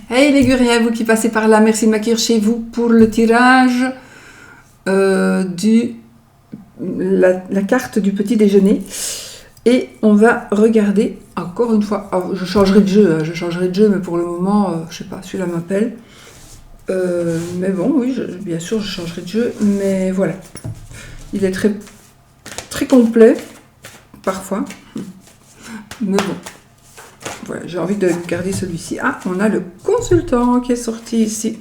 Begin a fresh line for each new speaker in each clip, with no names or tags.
Hey les Guriens, vous qui passez par là, merci de m'accueillir chez vous pour le tirage la carte du petit déjeuner. Et on va regarder encore une fois. Alors, je changerai de jeu, mais pour le moment, je sais pas, celui-là m'appelle. Mais bon, oui, bien sûr, je changerai de jeu, mais voilà. Il est très, très complet, parfois. Mais bon, voilà, j'ai envie de garder celui-ci. Ah, on a le consultant qui est sorti ici.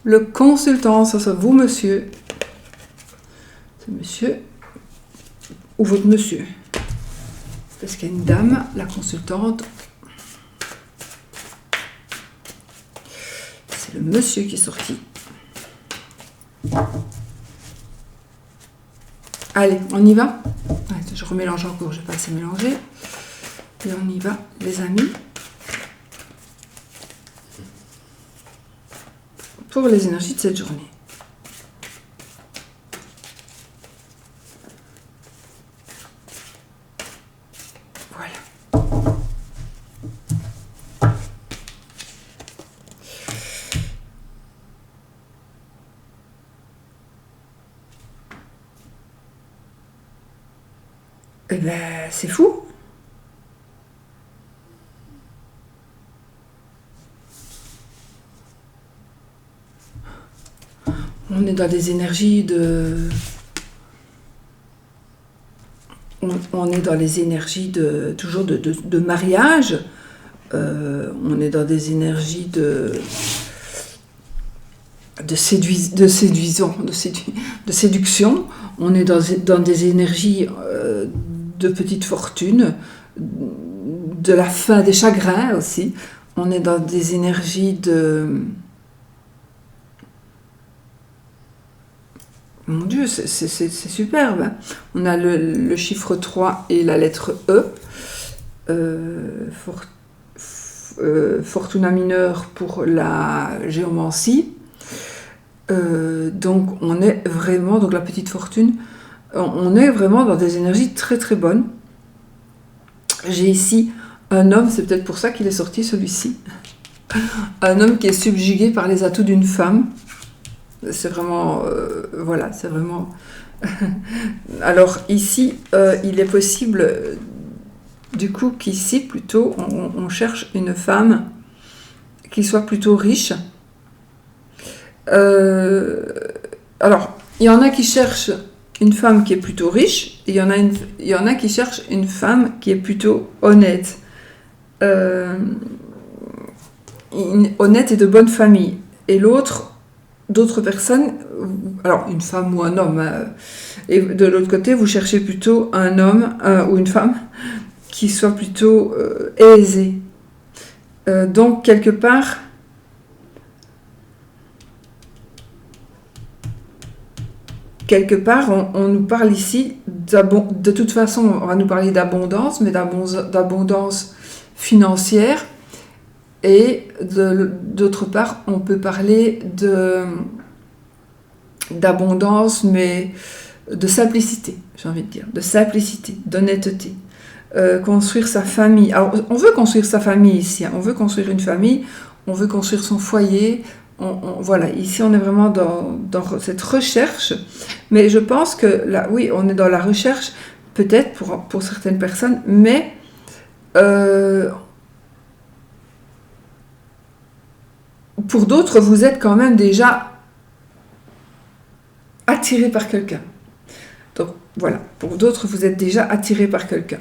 Le consultant, ça c'est vous, monsieur. C'est monsieur ou votre monsieur. Parce qu'il y a une dame, la consultante. C'est le monsieur qui est sorti. Allez, on y va. Je remélange encore, je n'ai pas assez mélangé. Et on y va, les amis. Pour les énergies de cette journée. Voilà. Eh ben, c'est fou. On est dans des énergies de... On est dans les énergies toujours de mariage. On est dans des énergies de séduction. On est dans des énergies de petite fortune, de la fin des chagrins aussi. On est dans des énergies de... Mon Dieu, c'est superbe. Hein. On a le chiffre 3 et la lettre E. Fortuna mineure pour la géomancie. Donc on est vraiment, donc la petite fortune, on est vraiment dans des énergies très très bonnes. J'ai ici un homme, c'est peut-être pour ça qu'il est sorti celui-ci. Un homme qui est subjugué par les atouts d'une femme. C'est vraiment, voilà, c'est vraiment... Alors ici, il est possible, du coup, qu'ici, plutôt, on cherche une femme qui soit plutôt riche. Alors, il y en a qui cherchent une femme qui est plutôt riche, et il y en a qui cherchent une femme qui est plutôt honnête. Honnête et de bonne famille. Et d'autres personnes, alors une femme ou un homme, et de l'autre côté, vous cherchez plutôt un homme ou une femme qui soit plutôt aisé. Donc, quelque part, on nous parle ici, de toute façon, on va nous parler d'abondance, mais d'abondance financière. Et d'autre part, on peut parler d'abondance, mais de simplicité, j'ai envie de dire, de simplicité, d'honnêteté. Construire sa famille. Alors, on veut construire sa famille ici, hein. On veut construire une famille, on veut construire son foyer. Voilà, ici on est vraiment dans cette recherche, mais je pense que là, oui, on est dans la recherche, peut-être pour certaines personnes, mais pour d'autres, vous êtes quand même déjà attiré par quelqu'un. Donc voilà, pour d'autres, vous êtes déjà attiré par quelqu'un.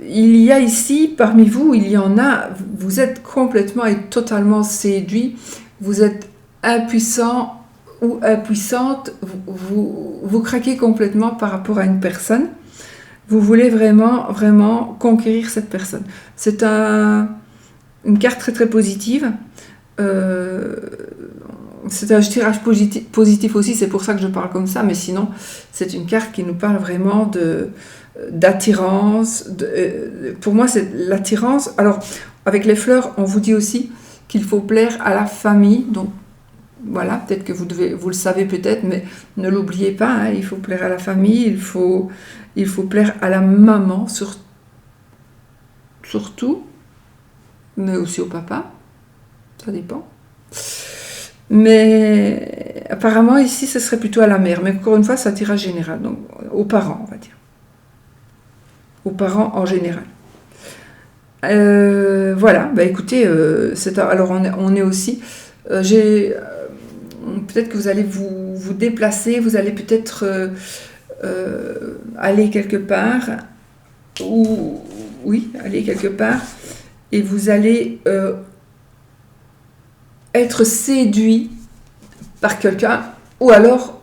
Il y a ici, parmi vous, il y en a, vous êtes complètement et totalement séduit, vous êtes impuissant ou impuissante, vous craquez complètement par rapport à une personne, vous voulez vraiment, vraiment conquérir cette personne. C'est une carte très très positive, c'est un tirage positif aussi, c'est pour ça que je parle comme ça, mais sinon c'est une carte qui nous parle vraiment d'attirance. Pour moi c'est l'attirance. Alors avec les fleurs, on vous dit aussi qu'il faut plaire à la famille, donc voilà, peut-être que vous le savez peut-être, mais ne l'oubliez pas, hein, il faut plaire à la famille, il faut plaire à la maman surtout. mais aussi au papa, ça dépend. Mais apparemment ici ce serait plutôt à la mère, mais encore une fois c'est un tirage général, donc aux parents on va dire, aux parents en général. Voilà, bah écoutez, alors on est aussi, peut-être que vous allez vous déplacer, vous allez peut-être aller quelque part, ou oui, aller quelque part, et vous allez être séduit par quelqu'un, ou alors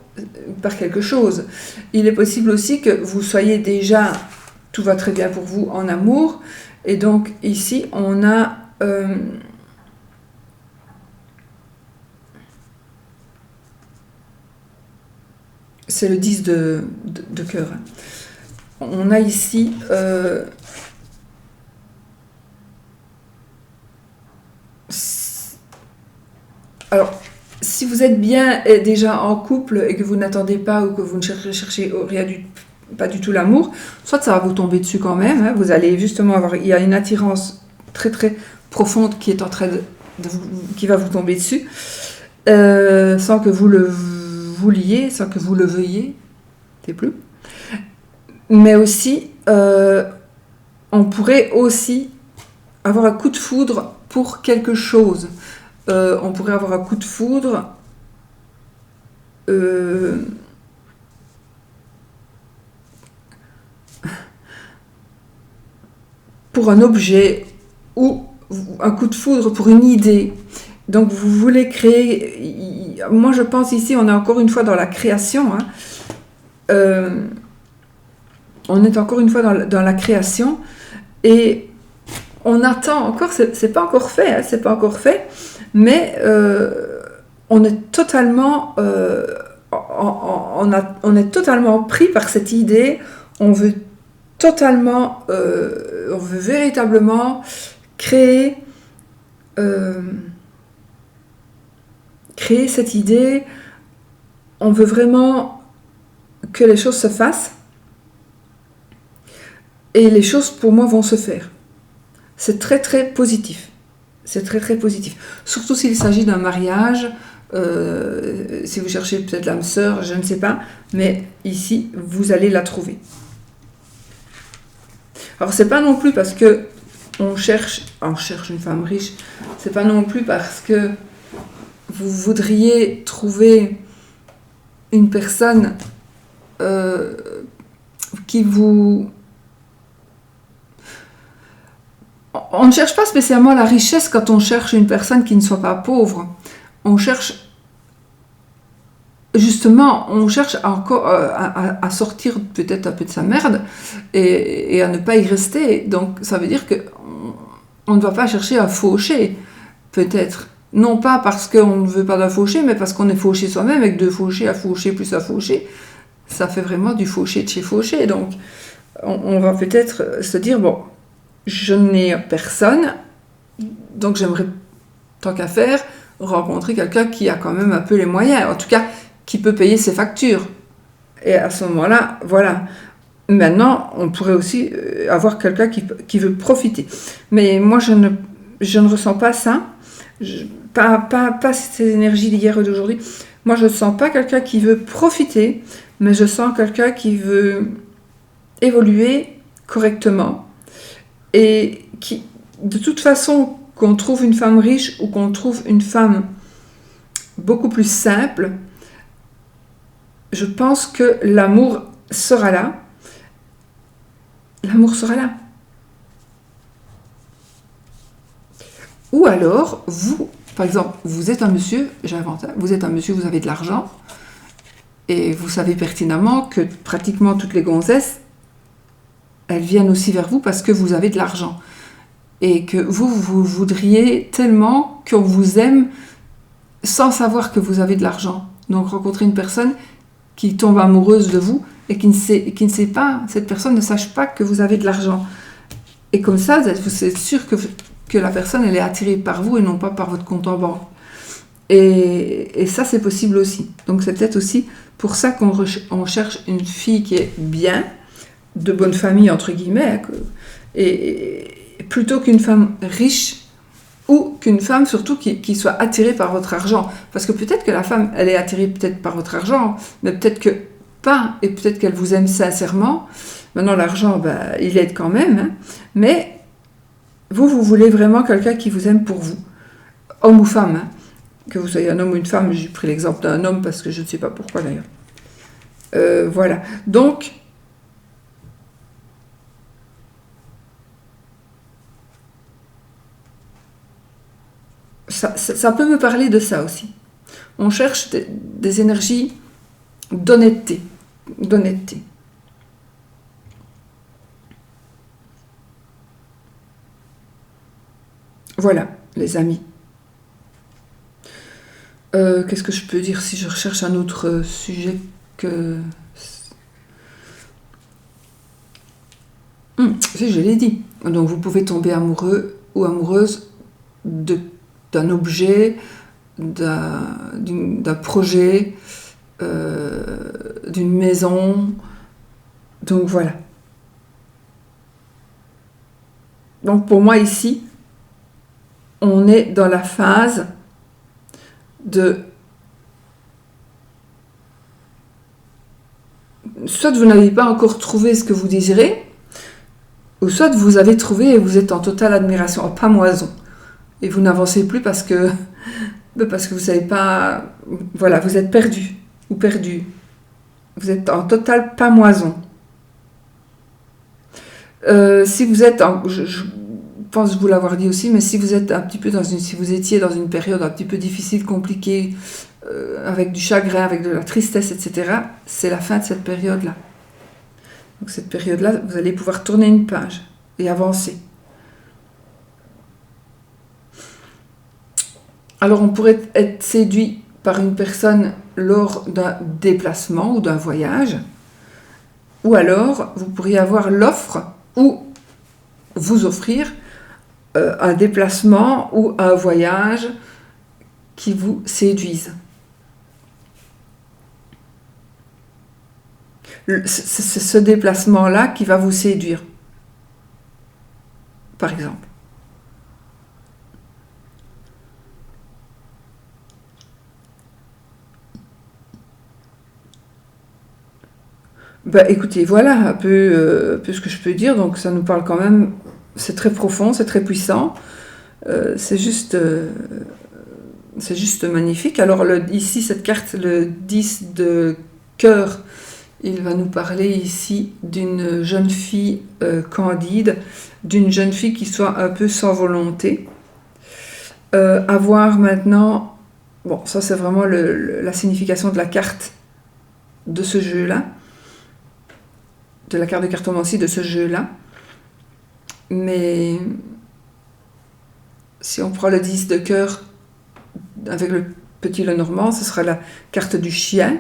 par quelque chose. Il est possible aussi que vous soyez déjà, tout va très bien pour vous en amour, et donc ici on a c'est le 10 de cœur. On a ici alors si vous êtes bien déjà en couple et que vous n'attendez pas ou que vous ne cherchez pas du tout l'amour, soit ça va vous tomber dessus quand même, hein, vous allez justement avoir, il y a une attirance très très profonde qui est en train qui va vous tomber dessus, sans que vous le vouliez, sans que vous le veuillez, c'est plus. Mais aussi, on pourrait aussi avoir un coup de foudre pour quelque chose. On pourrait avoir un coup de foudre pour un objet ou un coup de foudre pour une idée. Donc vous voulez créer, moi je pense ici on est encore une fois dans la création, hein. On est encore une fois dans la création et on attend encore, c'est pas encore fait, hein, c'est pas encore fait, mais on est totalement on est totalement pris par cette idée, on veut totalement on veut véritablement créer cette idée, on veut vraiment que les choses se fassent et les choses pour moi vont se faire. C'est très très positif. C'est très très positif. Surtout s'il s'agit d'un mariage, si vous cherchez peut-être l'âme sœur, je ne sais pas, mais ici vous allez la trouver. Alors c'est pas non plus parce que on cherche une femme riche, c'est pas non plus parce que vous voudriez trouver une personne qui vous... On ne cherche pas spécialement la richesse quand on cherche une personne qui ne soit pas pauvre. On cherche justement, à sortir peut-être un peu de sa merde et à ne pas y rester. Donc ça veut dire qu'on ne va pas chercher à faucher, peut-être. Non pas parce qu'on ne veut pas d'un fauché, mais parce qu'on est fauché soi-même, avec deux fauchés, à faucher plus à faucher. Ça fait vraiment du fauché de chez fauché. Donc on va peut-être se dire, bon, je n'ai personne, donc j'aimerais, tant qu'à faire, rencontrer quelqu'un qui a quand même un peu les moyens, en tout cas qui peut payer ses factures. Et à ce moment-là, voilà. Maintenant, on pourrait aussi avoir quelqu'un qui veut profiter. Mais moi, je ne ressens pas ça. Pas ces énergies d'hier et d'aujourd'hui. Moi, je ne sens pas quelqu'un qui veut profiter, mais je sens quelqu'un qui veut évoluer correctement. Et qui, de toute façon, qu'on trouve une femme riche ou qu'on trouve une femme beaucoup plus simple, je pense que l'amour sera là. L'amour sera là. Ou alors, vous, par exemple, vous êtes un monsieur, j'invente, vous êtes un monsieur, vous avez de l'argent, et vous savez pertinemment que pratiquement toutes les gonzesses, elles viennent aussi vers vous parce que vous avez de l'argent. Et que vous voudriez tellement qu'on vous aime sans savoir que vous avez de l'argent. Donc rencontrer une personne qui tombe amoureuse de vous et qui ne sait pas, cette personne ne sache pas que vous avez de l'argent. Et comme ça, vous êtes sûr que la personne, elle est attirée par vous et non pas par votre compte en banque. Et ça, c'est possible aussi. Donc c'est peut-être aussi pour ça qu'on cherche une fille qui est bien, de bonne famille, entre guillemets, et plutôt qu'une femme riche ou qu'une femme surtout qui soit attirée par votre argent. Parce que peut-être que la femme, elle est attirée peut-être par votre argent, mais peut-être que pas, et peut-être qu'elle vous aime sincèrement. Maintenant, l'argent, il aide quand même, hein, mais vous voulez vraiment quelqu'un qui vous aime pour vous, homme ou femme, hein. Que vous soyez un homme ou une femme, j'ai pris l'exemple d'un homme parce que je ne sais pas pourquoi d'ailleurs. Voilà, donc ça peut me parler de ça aussi. On cherche des énergies d'honnêteté. Voilà, les amis. Qu'est-ce que je peux dire si je recherche un autre sujet que... Si, je l'ai dit. Donc vous pouvez tomber amoureux ou amoureuse d'un objet, d'un projet, d'une maison. Donc voilà. Donc pour moi ici, on est dans la phase de... Soit vous n'avez pas encore trouvé ce que vous désirez, ou soit vous avez trouvé et vous êtes en totale admiration, en pamoison. Et vous n'avancez plus parce que vous savez pas... Voilà, vous êtes perdu ou perdu. Vous êtes en totale pamoison. Si vous êtes... Je pense vous l'avoir dit aussi, mais si vous êtes un petit peu si vous étiez dans une période un petit peu difficile, compliquée, avec du chagrin, avec de la tristesse, etc., c'est la fin de cette période-là. Donc cette période-là, vous allez pouvoir tourner une page et avancer. Alors on pourrait être séduit par une personne lors d'un déplacement ou d'un voyage, ou alors vous pourriez avoir l'offre ou vous offrir un déplacement ou un voyage qui vous séduisent. C'est ce déplacement-là qui va vous séduire, par exemple. Écoutez, voilà un peu ce que je peux dire. Donc ça nous parle quand même, c'est très profond, c'est très puissant. C'est juste magnifique. Alors ici, cette carte, le 10 de cœur, il va nous parler ici d'une jeune fille candide, d'une jeune fille qui soit un peu sans volonté. À voir maintenant, bon, ça c'est vraiment la signification de la carte de ce jeu-là, de la carte de cartomancie de ce jeu-là. Mais si on prend le 10 de cœur avec le petit Lenormand, ce sera la carte du chien,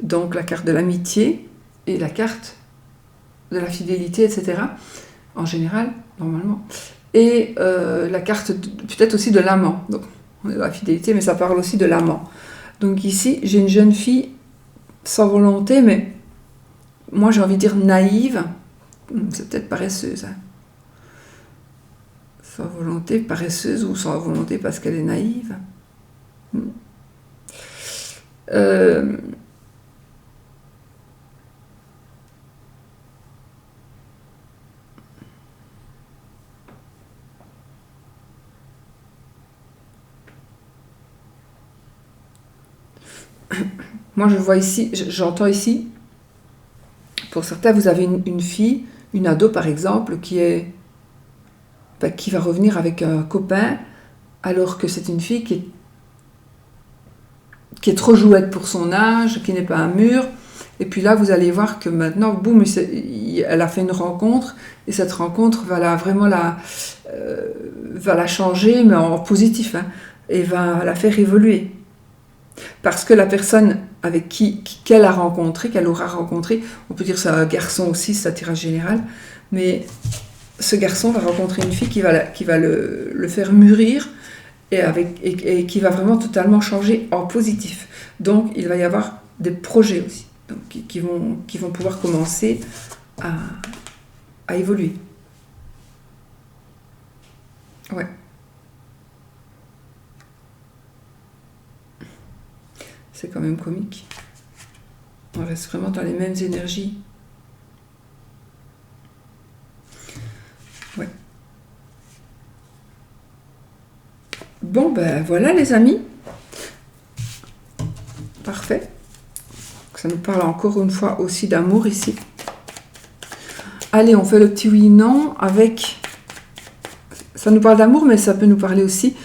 donc la carte de l'amitié et la carte de la fidélité, etc. En général, normalement. Et la carte peut-être aussi de l'amant. Donc on est dans la fidélité, mais ça parle aussi de l'amant. Donc ici, j'ai une jeune fille sans volonté, mais moi j'ai envie de dire naïve. C'est peut-être paresseuse. Hein. Sans volonté, paresseuse, ou sans volonté parce qu'elle est naïve. Moi je vois ici, j'entends ici, pour certains vous avez une fille, une ado par exemple, qui va revenir avec un copain, alors que c'est une fille qui est trop jouette pour son âge, qui n'est pas un mûr. Et puis là, vous allez voir que maintenant, boum, elle a fait une rencontre, et cette rencontre va la changer, mais en positif, hein, et va la faire évoluer. Parce que la personne avec qu'elle a rencontré, qu'elle aura rencontré, on peut dire c'est un garçon aussi, c'est un tirage général, mais ce garçon va rencontrer une fille qui va le faire mûrir, et qui va vraiment totalement changer en positif. Donc il va y avoir des projets aussi, donc, qui vont pouvoir commencer à évoluer. Ouais. C'est quand même comique. On reste vraiment dans les mêmes énergies. Ouais. Bon, ben voilà les amis. Parfait. Ça nous parle encore une fois aussi d'amour ici. Allez, on fait le petit oui-non avec... Ça nous parle d'amour, mais ça peut nous parler aussi,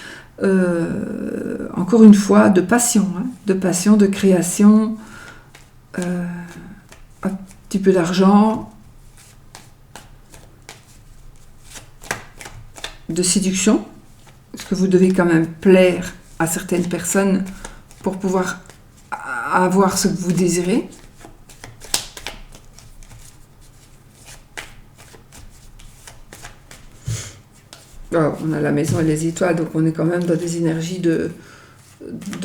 encore une fois, de passion. Hein, de passion, de création, un petit peu d'argent, de séduction. Parce que vous devez quand même plaire à certaines personnes pour pouvoir avoir ce que vous désirez. Oh, on a la maison et les étoiles, donc on est quand même dans des énergies de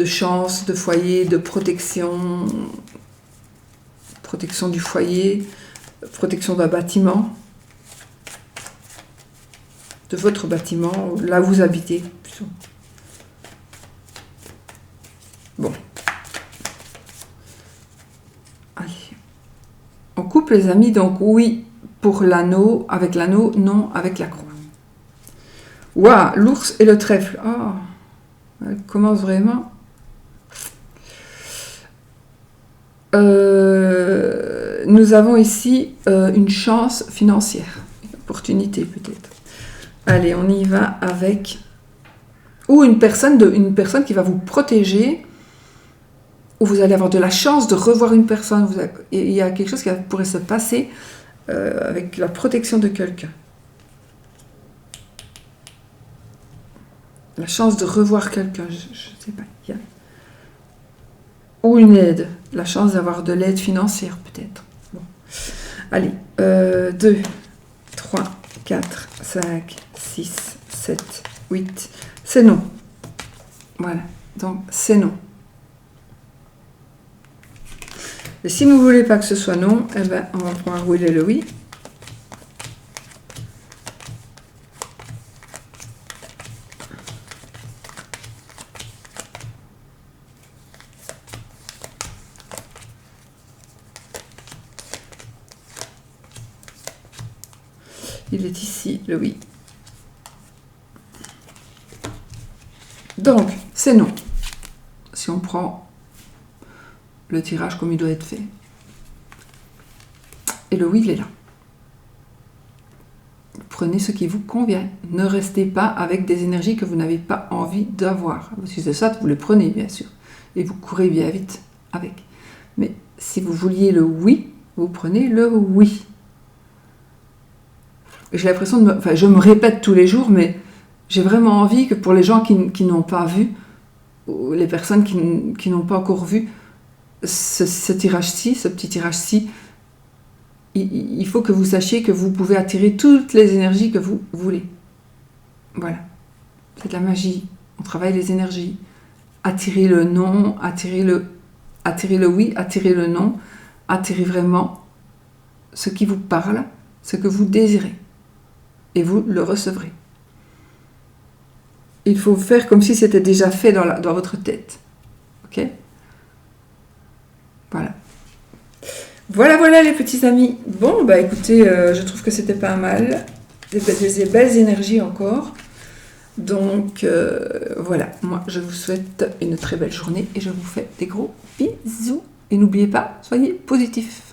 chance, de foyer, de protection, protection du foyer, protection d'un bâtiment, de votre bâtiment, là où vous habitez. Plutôt. Bon. Allez. On coupe les amis, donc oui pour l'anneau, avec l'anneau, non avec la croix. Waouh, l'ours et le trèfle. Oh, elle commence vraiment. Nous avons ici une chance financière, une opportunité peut-être. Allez, on y va avec... Ou une personne qui va vous protéger, ou vous allez avoir de la chance de revoir une personne. Il y a quelque chose qui pourrait se passer avec la protection de quelqu'un. La chance de revoir quelqu'un, je ne sais pas. Ou une aide, la chance d'avoir de l'aide financière peut-être. Bon. Allez, 2, 3, 4, 5, 6, 7, 8. C'est non. Voilà, donc c'est non. Et si vous ne voulez pas que ce soit non, eh ben, on va pouvoir rouler le oui. Il est ici, le oui. Donc, c'est non. Si on prend le tirage comme il doit être fait. Et le oui, il est là. Prenez ce qui vous convient. Ne restez pas avec des énergies que vous n'avez pas envie d'avoir. Si c'est ça, vous les prenez, bien sûr. Et vous courez bien vite avec. Mais si vous vouliez le oui, vous prenez le oui. J'ai l'impression de je me répète tous les jours, mais j'ai vraiment envie que pour les gens qui n'ont pas vu, ou les personnes qui n'ont pas encore vu ce tirage-ci, ce petit tirage-ci, il faut que vous sachiez que vous pouvez attirer toutes les énergies que vous voulez. Voilà. C'est de la magie. On travaille les énergies. Attirer le non, attirer le oui, attirer le non, attirer vraiment ce qui vous parle, ce que vous désirez. Et vous le recevrez. Il faut faire comme si c'était déjà fait dans votre tête. Ok ? Voilà. Voilà les petits amis. Bon, bah écoutez, je trouve que c'était pas mal. Des belles énergies encore. Donc, voilà. Moi, je vous souhaite une très belle journée et je vous fais des gros bisous. Et n'oubliez pas, soyez positifs.